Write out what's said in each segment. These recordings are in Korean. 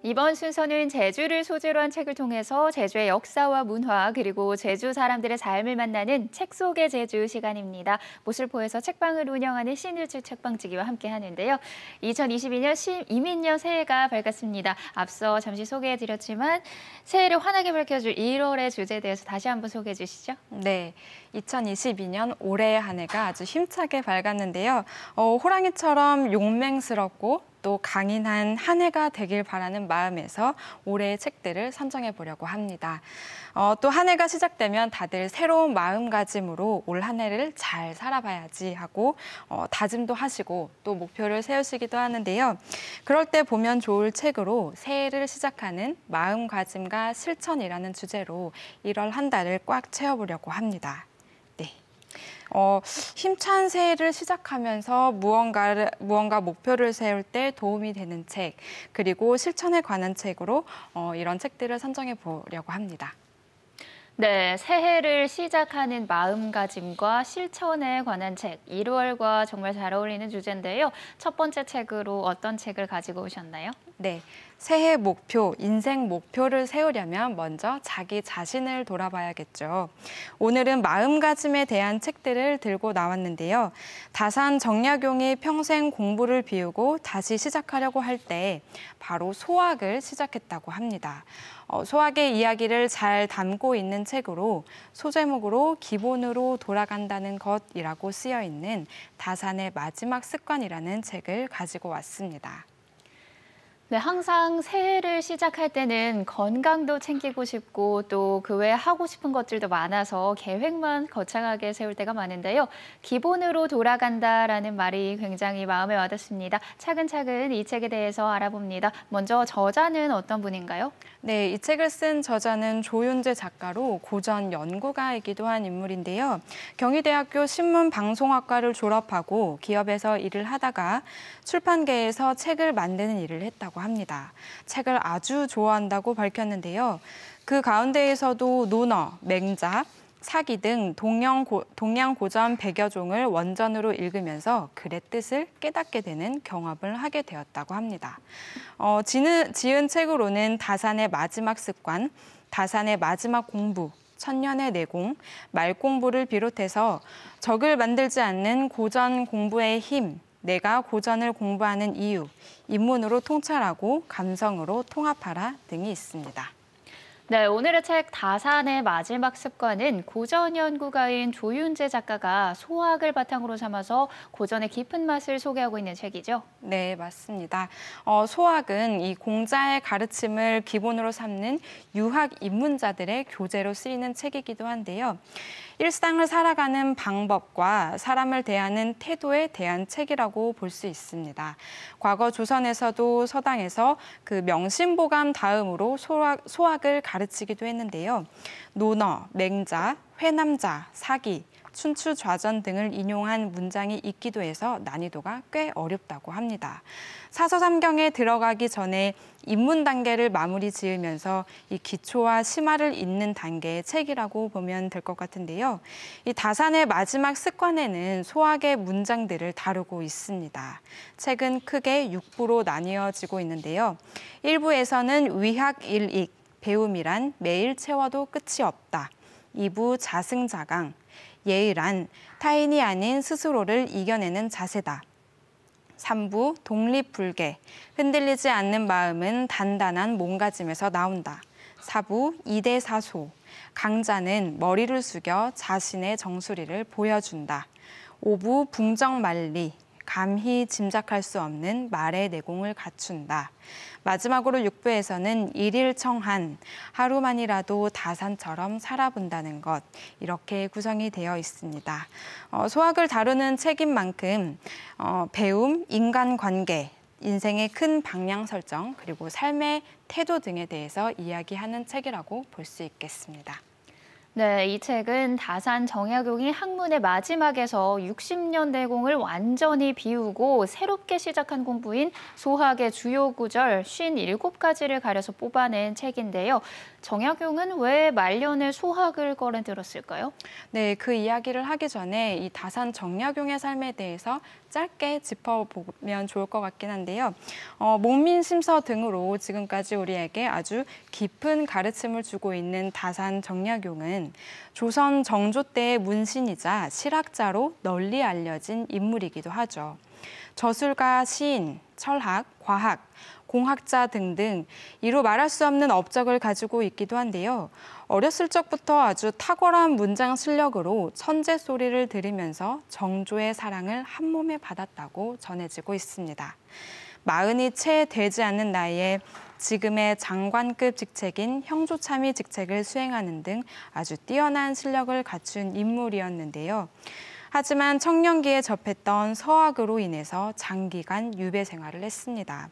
이번 순서는 제주를 소재로 한 책을 통해서 제주의 역사와 문화 그리고 제주 사람들의 삶을 만나는 책 속의 제주 시간입니다. 모슬포에서 책방을 운영하는 신일주 책방지기와 함께 하는데요. 2022년 이민년 새해가 밝았습니다. 앞서 잠시 소개해드렸지만 새해를 환하게 밝혀줄 1월의 주제에 대해서 다시 한번 소개해 주시죠. 네, 2022년 올해의 한 해가 아주 힘차게 밝았는데요. 호랑이처럼 용맹스럽고 또 강인한 한 해가 되길 바라는 마음에서 올해의 책들을 선정해 보려고 합니다. 또 한 해가 시작되면 다들 새로운 마음가짐으로 올 한 해를 잘 살아봐야지 하고 다짐도 하시고 또 목표를 세우시기도 하는데요. 그럴 때 보면 좋을 책으로 새해를 시작하는 마음가짐과 실천이라는 주제로 1월 한 달을 꽉 채워보려고 합니다. 네. 힘찬 새해를 시작하면서 무언가 목표를 세울 때 도움이 되는 책, 그리고 실천에 관한 책으로 이런 책들을 선정해 보려고 합니다. 네, 새해를 시작하는 마음가짐과 실천에 관한 책, 1월과 정말 잘 어울리는 주제인데요. 첫 번째 책으로 어떤 책을 가지고 오셨나요? 네, 새해 목표, 인생 목표를 세우려면 먼저 자기 자신을 돌아봐야겠죠. 오늘은 마음가짐에 대한 책들을 들고 나왔는데요. 다산 정약용이 평생 공부를 비우고 다시 시작하려고 할 때 바로 소학을 시작했다고 합니다. 소학의 이야기를 잘 담고 있는 책으로 소제목으로 기본으로 돌아간다는 것이라고 쓰여 있는 다산의 마지막 습관이라는 책을 가지고 왔습니다. 네, 항상 새해를 시작할 때는 건강도 챙기고 싶고 또 그 외에 하고 싶은 것들도 많아서 계획만 거창하게 세울 때가 많은데요. 기본으로 돌아간다라는 말이 굉장히 마음에 와닿습니다. 차근차근 이 책에 대해서 알아봅니다. 먼저 저자는 어떤 분인가요? 네, 이 책을 쓴 저자는 조윤재 작가로 고전 연구가이기도 한 인물인데요. 경희대학교 신문방송학과를 졸업하고 기업에서 일을 하다가 출판계에서 책을 만드는 일을 했다고 합니다. 책을 아주 좋아한다고 밝혔는데요. 그 가운데에서도 논어, 맹자, 사기 등 동양 고전 100여 종을 원전으로 읽으면서 글의 뜻을 깨닫게 되는 경험을 하게 되었다고 합니다. 지은 책으로는 다산의 마지막 습관, 다산의 마지막 공부, 천년의 내공, 말공부를 비롯해서 적을 만들지 않는 고전 공부의 힘, 내가 고전을 공부하는 이유, 인문으로 통찰하고 감성으로 통합하라 등이 있습니다. 네, 오늘의 책 다산의 마지막 습관은 고전 연구가인 조윤재 작가가 소학을 바탕으로 삼아서 고전의 깊은 맛을 소개하고 있는 책이죠. 네, 맞습니다. 소학은 이 공자의 가르침을 기본으로 삼는 유학 입문자들의 교재로 쓰이는 책이기도 한데요. 일상을 살아가는 방법과 사람을 대하는 태도에 대한 책이라고 볼 수 있습니다. 과거 조선에서도 서당에서 그 명심보감 다음으로 소학을 가르치기도 했는데요. 논어, 맹자, 회남자, 사기, 춘추좌전 등을 인용한 문장이 있기도 해서 난이도가 꽤 어렵다고 합니다. 사서삼경에 들어가기 전에 입문 단계를 마무리 지으면서 이 기초와 심화를 잇는 단계의 책이라고 보면 될 것 같은데요. 이 다산의 마지막 습관에는 소학의 문장들을 다루고 있습니다. 책은 크게 6부로 나뉘어지고 있는데요. 1부에서는 위학 일익, 배움이란 매일 채워도 끝이 없다. 2부 자승자강, 예의란 타인이 아닌 스스로를 이겨내는 자세다. 3부 독립불개, 흔들리지 않는 마음은 단단한 몸가짐에서 나온다. 4부 이대사소, 강자는 머리를 숙여 자신의 정수리를 보여준다. 5부 붕정만리, 감히 짐작할 수 없는 말의 내공을 갖춘다. 마지막으로 6부에서는 일일청한, 하루만이라도 다산처럼 살아본다는 것, 이렇게 구성이 되어 있습니다. 소학을 다루는 책인 만큼 배움, 인간관계, 인생의 큰 방향 설정, 그리고 삶의 태도 등에 대해서 이야기하는 책이라고 볼 수 있겠습니다. 네, 이 책은 다산 정약용이 학문의 마지막에서 60년 내공을 완전히 비우고 새롭게 시작한 공부인 소학의 주요 구절 57가지를 가려서 뽑아낸 책인데요. 정약용은 왜 말년에 소학을 꺼내들었을까요? 네, 그 이야기를 하기 전에 이 다산 정약용의 삶에 대해서 짧게 짚어보면 좋을 것 같긴 한데요. 목민심서 등으로 지금까지 우리에게 아주 깊은 가르침을 주고 있는 다산 정약용은 조선 정조 때의 문신이자 실학자로 널리 알려진 인물이기도 하죠. 저술가, 시인, 철학, 과학, 공학자 등등 이루 말할 수 없는 업적을 가지고 있기도 한데요. 어렸을 적부터 아주 탁월한 문장 실력으로 천재 소리를 들으면서 정조의 사랑을 한 몸에 받았다고 전해지고 있습니다. 40이 채 되지 않는 나이에 지금의 장관급 직책인 형조참의 직책을 수행하는 등 아주 뛰어난 실력을 갖춘 인물이었는데요. 하지만 청년기에 접했던 서학으로 인해서 장기간 유배 생활을 했습니다.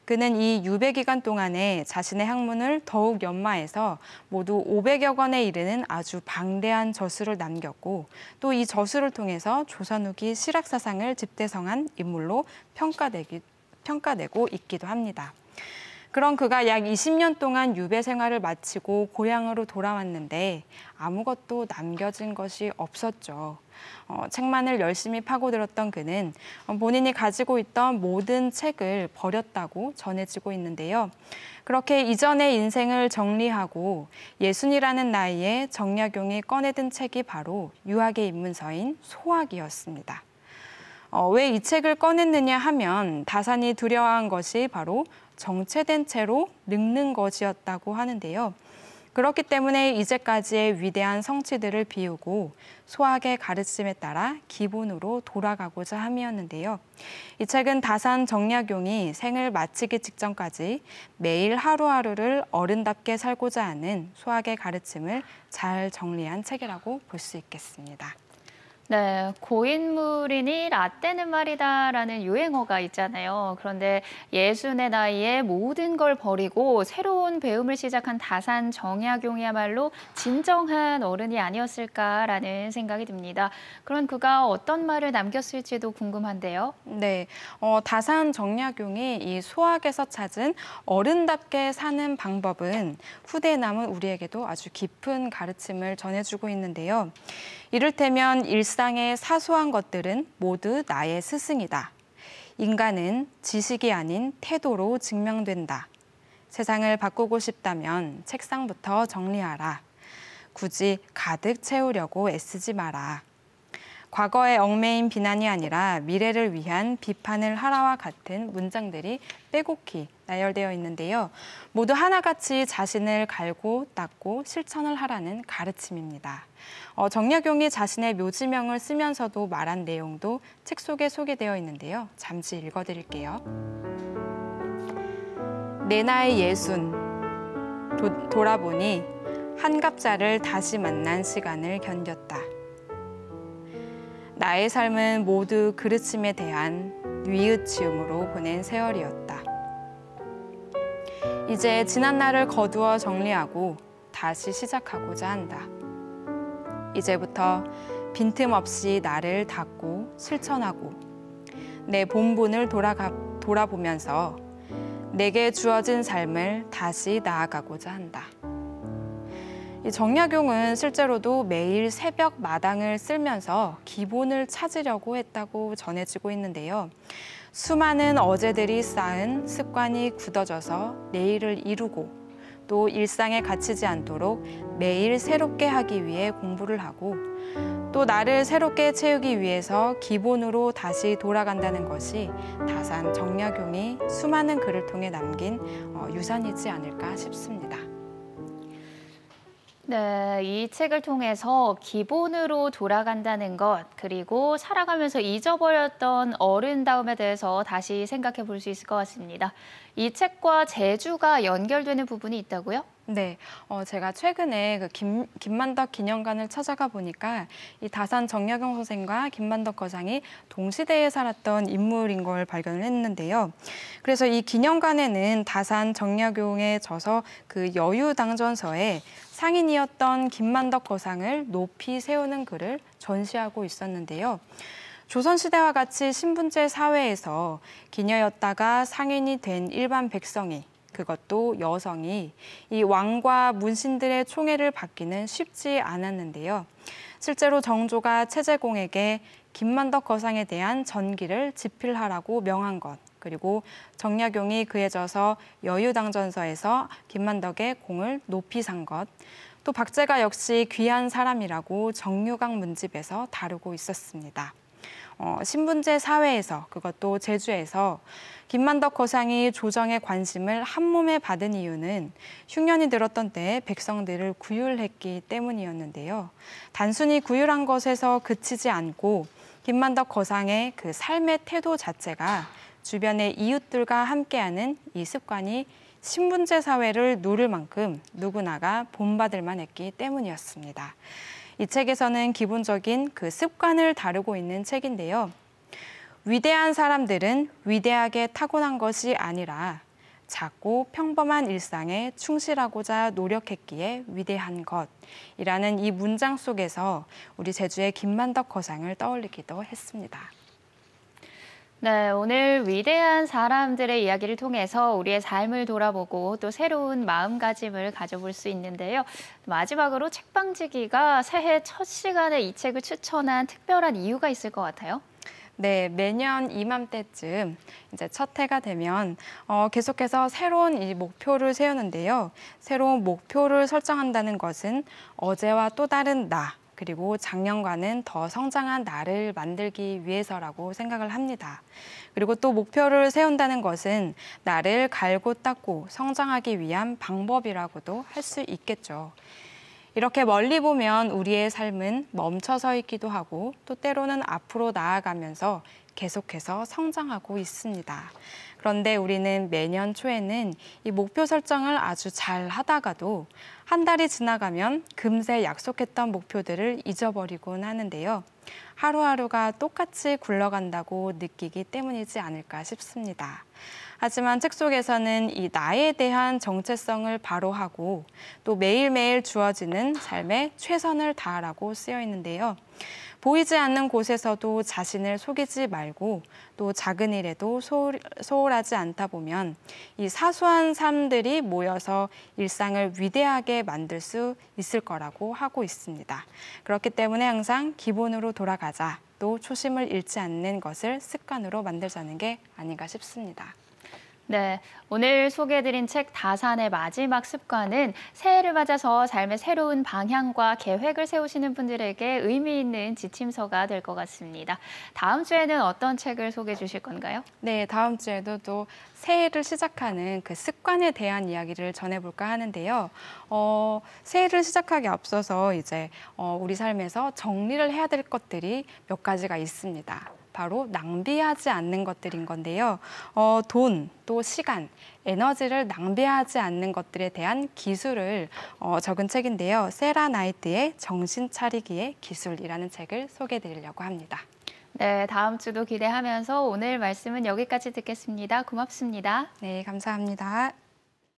그는 이 유배 기간 동안에 자신의 학문을 더욱 연마해서 모두 500여 권에 이르는 아주 방대한 저술을 남겼고 또 이 저술을 통해서 조선 후기 실학사상을 집대성한 인물로 평가되고 있기도 합니다. 그런 그가 약 20년 동안 유배 생활을 마치고 고향으로 돌아왔는데 아무것도 남겨진 것이 없었죠. 책만을 열심히 파고들었던 그는 본인이 가지고 있던 모든 책을 버렸다고 전해지고 있는데요. 그렇게 이전의 인생을 정리하고 60이라는 나이에 정약용이 꺼내든 책이 바로 유학의 입문서인 소학이었습니다. 왜 이 책을 꺼냈느냐 하면 다산이 두려워한 것이 바로 정체된 채로 늙는 것이었다고 하는데요. 그렇기 때문에 이제까지의 위대한 성취들을 비우고 소학의 가르침에 따라 기본으로 돌아가고자 함이었는데요. 이 책은 다산 정약용이 생을 마치기 직전까지 매일 하루하루를 어른답게 살고자 하는 소학의 가르침을 잘 정리한 책이라고 볼 수 있겠습니다. 네, 고인물이니 라떼는 말이다라는 유행어가 있잖아요. 그런데 60의 나이에 모든 걸 버리고 새로운 배움을 시작한 다산 정약용이야말로 진정한 어른이 아니었을까라는 생각이 듭니다. 그런 그가 어떤 말을 남겼을지도 궁금한데요. 네, 다산 정약용이 이 소학에서 찾은 어른답게 사는 방법은 후대에 남은 우리에게도 아주 깊은 가르침을 전해주고 있는데요. 이를테면 일상의 사소한 것들은 모두 나의 스승이다. 인간은 지식이 아닌 태도로 증명된다. 세상을 바꾸고 싶다면 책상부터 정리하라. 굳이 가득 채우려고 애쓰지 마라. 과거의 얽매인 비난이 아니라 미래를 위한 비판을 하라와 같은 문장들이 빼곡히 나열되어 있는데요. 모두 하나같이 자신을 갈고 닦고 실천을 하라는 가르침입니다. 정약용이 자신의 묘지명을 쓰면서도 말한 내용도 책 속에 소개되어 있는데요. 잠시 읽어드릴게요. 내 나이 60, 돌아보니 한갑자를 다시 만난 시간을 견뎠다. 나의 삶은 모두 그르침에 대한 뉘우치움으로 보낸 세월이었다. 이제 지난 날을 거두어 정리하고 다시 시작하고자 한다. 이제부터 빈틈없이 나를 닦고 실천하고 내 본분을 돌아보면서 내게 주어진 삶을 다시 나아가고자 한다. 이 정약용은 실제로도 매일 새벽 마당을 쓸면서 기본을 찾으려고 했다고 전해지고 있는데요. 수많은 어제들이 쌓은 습관이 굳어져서 내일을 이루고 또 일상에 갇히지 않도록 매일 새롭게 하기 위해 공부를 하고 또 나를 새롭게 채우기 위해서 기본으로 다시 돌아간다는 것이 다산 정약용이 수많은 글을 통해 남긴 유산이지 않을까 싶습니다. 네, 이 책을 통해서 기본으로 돌아간다는 것, 그리고 살아가면서 잊어버렸던 어른다움에 대해서 다시 생각해 볼 수 있을 것 같습니다. 이 책과 제주가 연결되는 부분이 있다고요? 네, 제가 최근에 그 김만덕 기념관을 찾아가 보니까 이 다산 정약용 선생과 김만덕 거장이 동시대에 살았던 인물인 걸 발견을 했는데요. 그래서 이 기념관에는 다산 정약용에 져서 그 여유당전서에 상인이었던 김만덕 거상을 높이 세우는 글을 전시하고 있었는데요. 조선시대와 같이 신분제 사회에서 기녀였다가 상인이 된 일반 백성이 그것도 여성이 이 왕과 문신들의 총애를 받기는 쉽지 않았는데요. 실제로 정조가 채재공에게 김만덕 거상에 대한 전기를 집필하라고 명한 것, 그리고 정약용이 그에 져서 여유당전서에서 김만덕의 공을 높이 산 것, 또 박제가 역시 귀한 사람이라고 정유각 문집에서 다루고 있었습니다. 신분제 사회에서, 그것도 제주에서 김만덕 거상이 조정의 관심을 한몸에 받은 이유는 흉년이 들었던 때에 백성들을 구휼했기 때문이었는데요. 단순히 구휼한 것에서 그치지 않고 김만덕 거상의 그 삶의 태도 자체가 주변의 이웃들과 함께하는 이 습관이 신분제 사회를 누를 만큼 누구나가 본받을 만했기 때문이었습니다. 이 책에서는 기본적인 그 습관을 다루고 있는 책인데요. 위대한 사람들은 위대하게 타고난 것이 아니라 작고 평범한 일상에 충실하고자 노력했기에 위대한 것이라는 이 문장 속에서 우리 제주의 김만덕 거상을 떠올리기도 했습니다. 네, 오늘 위대한 사람들의 이야기를 통해서 우리의 삶을 돌아보고 또 새로운 마음가짐을 가져볼 수 있는데요. 마지막으로 책방지기가 새해 첫 시간에 이 책을 추천한 특별한 이유가 있을 것 같아요. 네, 매년 이맘때쯤 이제 첫 해가 되면 계속해서 새로운 이 목표를 세우는데요. 새로운 목표를 설정한다는 것은 어제와 또 다른 나, 그리고 작년과는 더 성장한 나를 만들기 위해서라고 생각을 합니다. 그리고 또 목표를 세운다는 것은 나를 갈고 닦고 성장하기 위한 방법이라고도 할 수 있겠죠. 이렇게 멀리 보면 우리의 삶은 멈춰서 있기도 하고 또 때로는 앞으로 나아가면서 계속해서 성장하고 있습니다. 그런데 우리는 매년 초에는 이 목표 설정을 아주 잘 하다가도 한 달이 지나가면 금세 약속했던 목표들을 잊어버리곤 하는데요. 하루하루가 똑같이 굴러간다고 느끼기 때문이지 않을까 싶습니다. 하지만 책 속에서는 이 나에 대한 정체성을 바로하고 또 매일매일 주어지는 삶에 최선을 다하라고 쓰여 있는데요. 보이지 않는 곳에서도 자신을 속이지 말고 또 작은 일에도 소홀하지 않다 보면 이 사소한 삶들이 모여서 일상을 위대하게 만들 수 있을 거라고 하고 있습니다. 그렇기 때문에 항상 기본으로 돌아가자, 또 초심을 잃지 않는 것을 습관으로 만들자는 게 아닌가 싶습니다. 네, 오늘 소개해드린 책 다산의 마지막 습관은 새해를 맞아서 삶의 새로운 방향과 계획을 세우시는 분들에게 의미 있는 지침서가 될 것 같습니다. 다음 주에는 어떤 책을 소개해 주실 건가요? 네, 다음 주에도 또 새해를 시작하는 그 습관에 대한 이야기를 전해볼까 하는데요. 새해를 시작하기 앞서서 이제 우리 삶에서 정리를 해야 될 것들이 몇 가지가 있습니다. 바로 낭비하지 않는 것들인 건데요. 돈, 또 시간, 에너지를 낭비하지 않는 것들에 대한 기술을 적은 책인데요. 세라 나이트의 정신 차리기의 기술이라는 책을 소개해 드리려고 합니다. 네, 다음 주도 기대하면서 오늘 말씀은 여기까지 듣겠습니다. 고맙습니다. 네, 감사합니다.